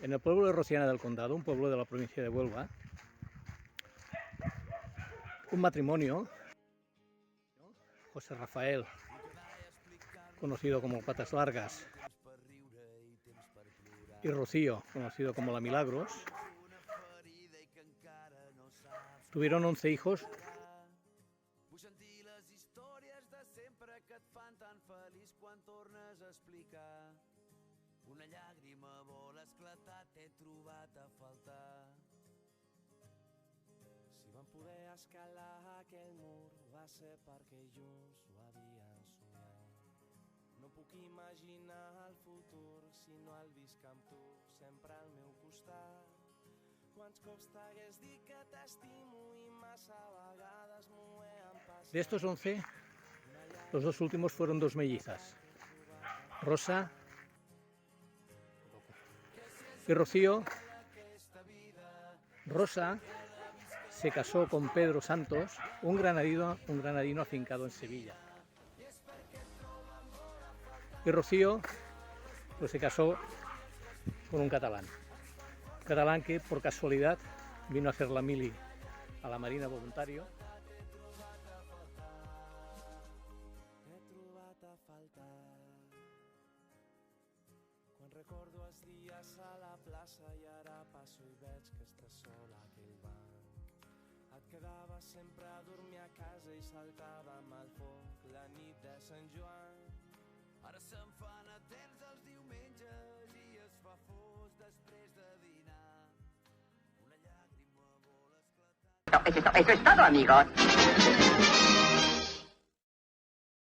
En el pueblo de Rociana del Condado, un pueblo de la provincia de Huelva, un matrimonio, José Rafael, conocido como Patas Largas, y Rocío, conocido como la Milagros, tuvieron 11 hijos. Una llàgrima vol esclatar, t'he trobat a faltar. Si vam poder escalar aquell mur va ser perquè junts ho havien somiat. No puc imaginar el futur si no el visc amb tu sempre al meu costat. Quants cops t'hagués dit que t'estimo i massa vegades m'ho he empassat. De estos 11, los dos últimos fueron dos mellizas, Rosa y Rocío. Rosa se casó con Pedro Santos, un granadino afincado en Sevilla. Y Rocío pues se casó con un catalán que por casualidad vino a hacer la mili a la Marina voluntario. Quan recordo els dies a la plaça i ara passo i veig que estàs sola a aquell banc. Et quedaves sempre a dormir a casa i saltàvem al foc la nit de Sant Joan. Ara se'n fan a temps els diumenges i es fa fos després de dinar. Una llàgrima vol esclatar. Eso es todo, amigos.